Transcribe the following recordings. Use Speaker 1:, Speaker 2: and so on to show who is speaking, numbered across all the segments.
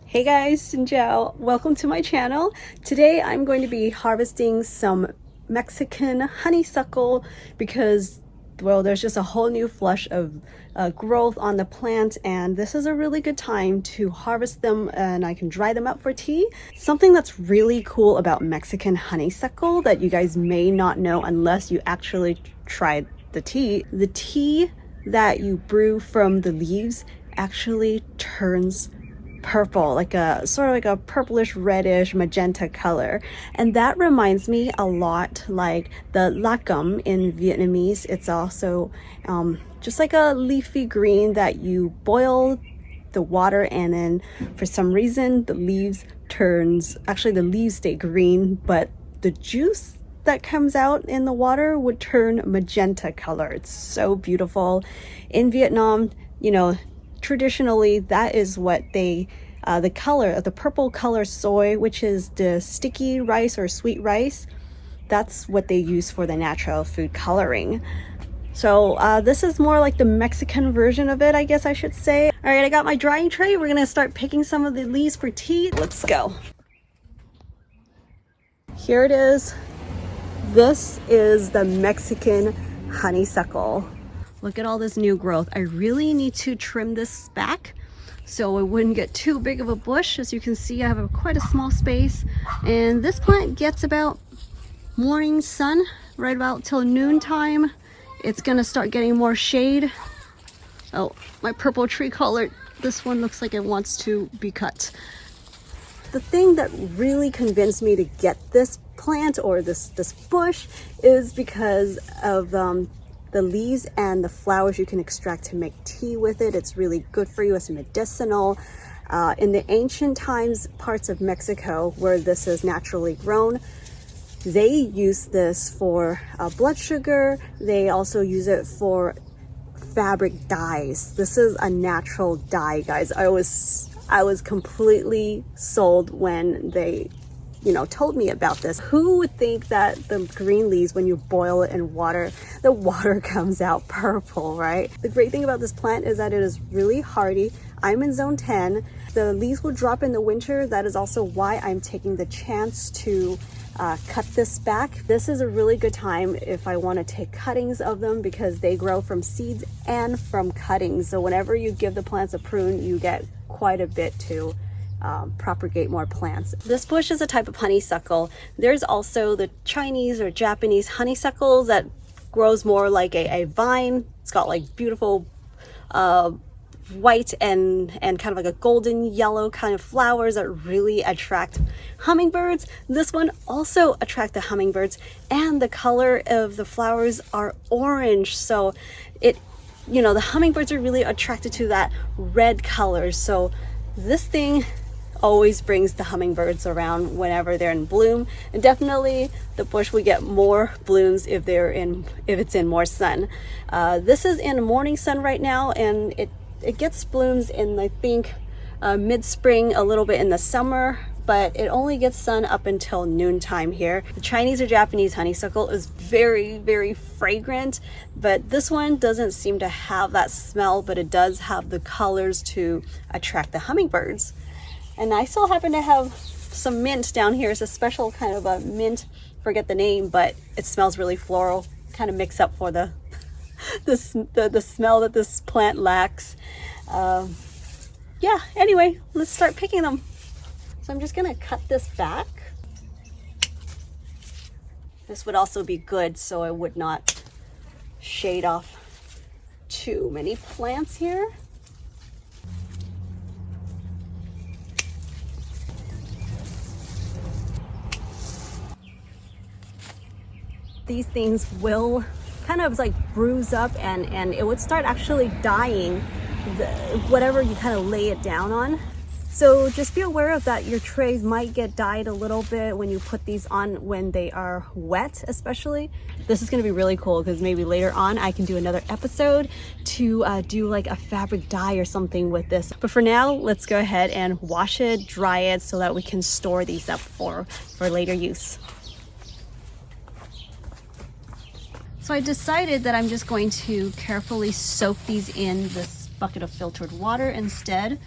Speaker 1: Hey guys, Xin welcome to my channel. Today I'm going to be harvesting some Mexican honeysuckle because, well, there's just a whole new flush of growth on the plant, and this is a really good time to harvest them and I can dry them up for tea. Something that's really cool about Mexican honeysuckle that you guys may not know unless you actually tried the tea that you brew from the leaves actually turns purple, like a sort of like a purplish reddish magenta color, and that reminds me a lot like the Luckum in Vietnamese. It's also just like a leafy green that you boil the water, and then for some reason the leaves stay green, but the juice that comes out in the water would turn magenta color. It's so beautiful. In Vietnam, you know, traditionally that is what they the color of the purple color soy, which is the sticky rice or sweet rice, that's what they use for the natural food coloring. So this is more like the Mexican version of it, I guess I should say. All right, I got my drying tray. We're gonna start picking some of the leaves for tea. Let's go. Here it is. This is the Mexican honeysuckle. Look at all this new growth. I really need to trim this back so it wouldn't get too big of a bush. As you can see, I have quite a small space, and this plant gets about morning sun right about till noontime. It's gonna start getting more shade. Oh, my purple tree color, this one looks like it wants to be cut. The thing that really convinced me to get this plant or this bush is because of the leaves and the flowers you can extract to make tea with it. It's really good for you. It's medicinal. In the ancient times, parts of Mexico where this is naturally grown, they use this for blood sugar. They also use it for fabric dyes. This is a natural dye, guys. I was completely sold when they told me about this. Who would think that the green leaves, when you boil it in water, the water comes out purple, right? The great thing about this plant is that it is really hardy. I'm in zone 10. The leaves will drop in the winter. That is also why I'm taking the chance to cut this back. This is a really good time if I want to take cuttings of them because they grow from seeds and from cuttings. So whenever you give the plants a prune, you get quite a bit to propagate more plants. This bush is a type of honeysuckle. There's also the Chinese or Japanese honeysuckles that grows more like a vine. It's got like beautiful white and kind of like a golden yellow kind of flowers that really attract hummingbirds. This one also attracts the hummingbirds, and the color of the flowers are orange, so the hummingbirds are really attracted to that red color. So this thing always brings the hummingbirds around whenever they're in bloom, and definitely the bush will get more blooms if it's in more sun. This is in morning sun right now, and it gets blooms in, I think, mid-spring, a little bit in the summer, but it only gets sun up until noontime here. The Chinese or Japanese honeysuckle is very, very fragrant, but this one doesn't seem to have that smell, but it does have the colors to attract the hummingbirds. And I still happen to have some mint down here. It's a special kind of a mint, forget the name, but it smells really floral, kind of mix up for the smell that this plant lacks. Yeah, anyway, let's start picking them. So I'm just gonna cut this back. This would also be good so I would not shade off too many plants here. These things will kind of like bruise up, and it would start actually dying whatever you kind of lay it down on. So just be aware of that. Your trays might get dyed a little bit when you put these on when they are wet, especially. This is going to be really cool because maybe later on I can do another episode to do like a fabric dye or something with this. But for now, let's go ahead and wash it, dry it, so that we can store these up for later use. So I decided that I'm just going to carefully soak these in this bucket of filtered water instead.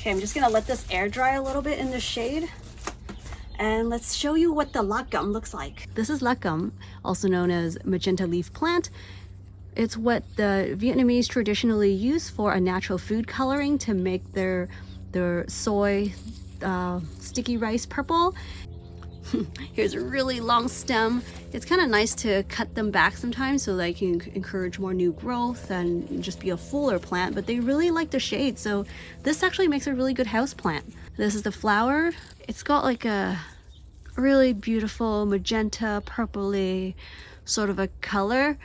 Speaker 1: Okay, I'm just gonna let this air dry a little bit in the shade. And let's show you what the Luckum looks like. This is Luckum, also known as Magenta leaf plant. It's what the Vietnamese traditionally use for a natural food coloring to make their soy sticky rice purple. Here's a really long stem. It's kind of nice to cut them back sometimes so they can encourage more new growth and just be a fuller plant, but they really like the shade, so this actually makes a really good house plant. This is the flower. It's got like a really beautiful magenta, purpley sort of a color.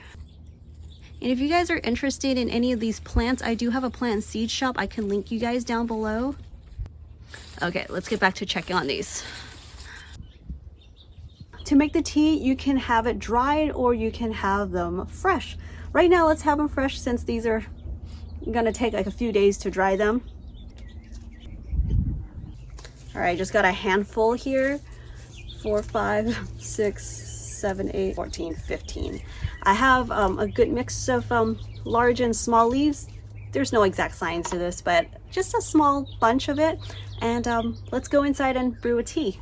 Speaker 1: And if you guys are interested in any of these plants, I do have a plant and seed shop. I can link you guys down below. Okay, let's get back to checking on these. To make the tea, you can have it dried or you can have them fresh. Right now, let's have them fresh since these are gonna take like a few days to dry them. All right, just got a handful here. 4, 5, 6, 7, 8, 14, 15. I have a good mix of large and small leaves. There's no exact science to this, but just a small bunch of it. And let's go inside and brew a tea.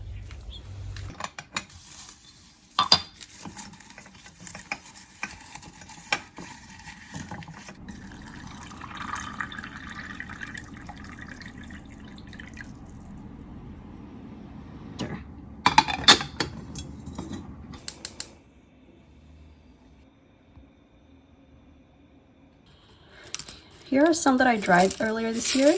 Speaker 1: Here are some that I dried earlier this year.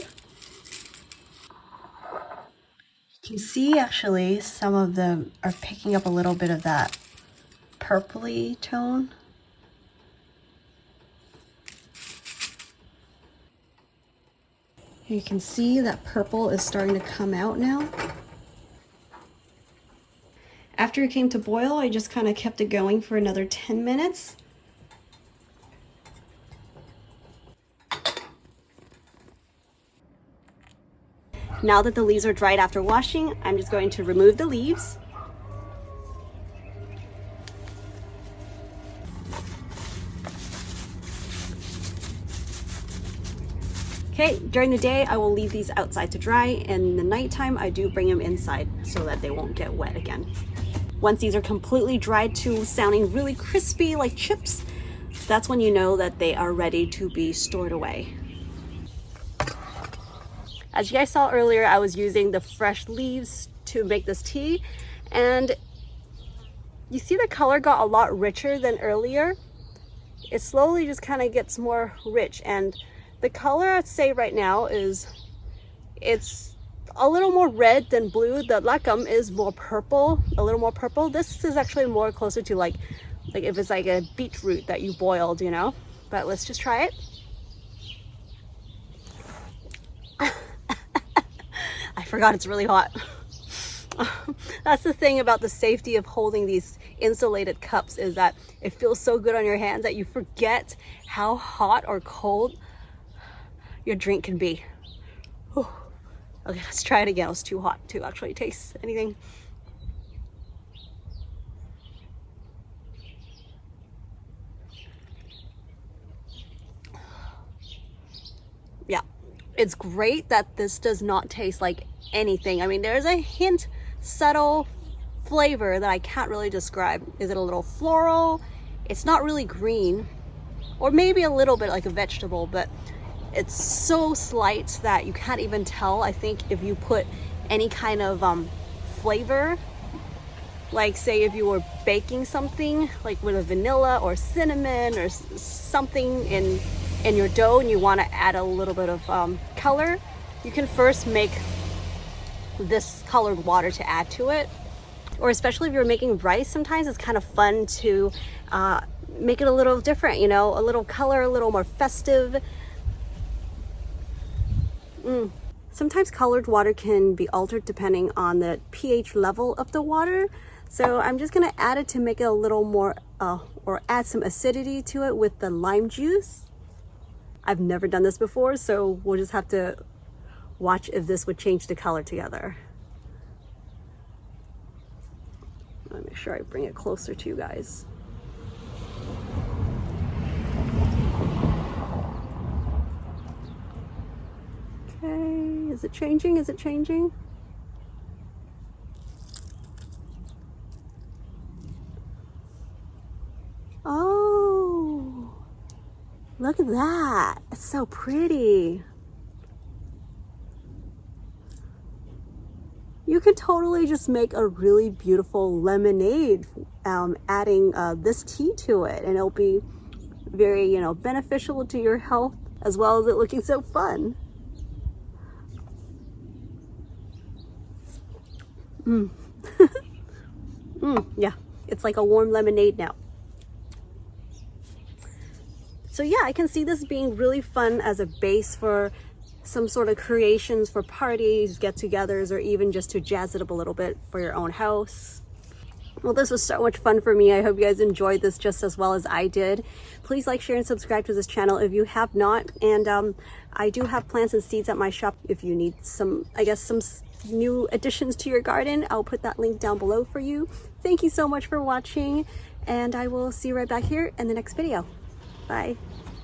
Speaker 1: You can see actually some of them are picking up a little bit of that purpley tone. You can see that purple is starting to come out now. After it came to boil, I just kind of kept it going for another 10 minutes. Now that the leaves are dried after washing, I'm just going to remove the leaves. Okay, during the day, I will leave these outside to dry, and in the nighttime, I do bring them inside so that they won't get wet again. Once these are completely dried to sounding really crispy like chips, that's when you know that they are ready to be stored away. As you guys saw earlier, I was using the fresh leaves to make this tea, and you see the color got a lot richer than earlier. It slowly just kind of gets more rich, and the color I'd say right now is it's a little more red than blue. The Luckum is more purple, a little more purple. This is actually more closer to like if it's like a beetroot that you boiled, you know. But let's just try it. I forgot it's really hot. That's the thing about the safety of holding these insulated cups, is that it feels so good on your hands that you forget how hot or cold your drink can be. Whew. Okay, let's try it again. It was too hot to actually taste anything. Yeah, it's great that this does not taste like anything. I mean, there's a hint, subtle flavor that I can't really describe. Is it a little floral? It's not really green, or maybe a little bit like a vegetable, but it's so slight that you can't even tell. I think if you put any kind of flavor, like say if you were baking something like with a vanilla or cinnamon or something in your dough, and you want to add a little bit of color, you can first make this colored water to add to it. Or especially if you're making rice, sometimes it's kind of fun to make it a little different, you know, a little color, a little more festive. Sometimes colored water can be altered depending on the pH level of the water. So I'm just gonna add it to make it a little more, or add some acidity to it with the lime juice. I've never done this before, so we'll just have to watch if this would change the color together. Let me make sure I bring it closer to you guys. Okay, Is it changing? Is it changing? Oh, look at that. It's so pretty. You could totally just make a really beautiful lemonade adding this tea to it, and it'll be very, you know, beneficial to your health as well as it looking so fun. Yeah, it's like a warm lemonade now. So yeah, I can see this being really fun as a base for some sort of creations for parties, get-togethers, or even just to jazz it up a little bit for your own house. Well, this was so much fun for me. I hope you guys enjoyed this just as well as I did. Please like, share, and subscribe to this channel if you have not. And I do have plants and seeds at my shop if you need some, I guess, some new additions to your garden. I'll put that link down below for you. Thank you so much for watching, and I will see you right back here in the next video. Bye.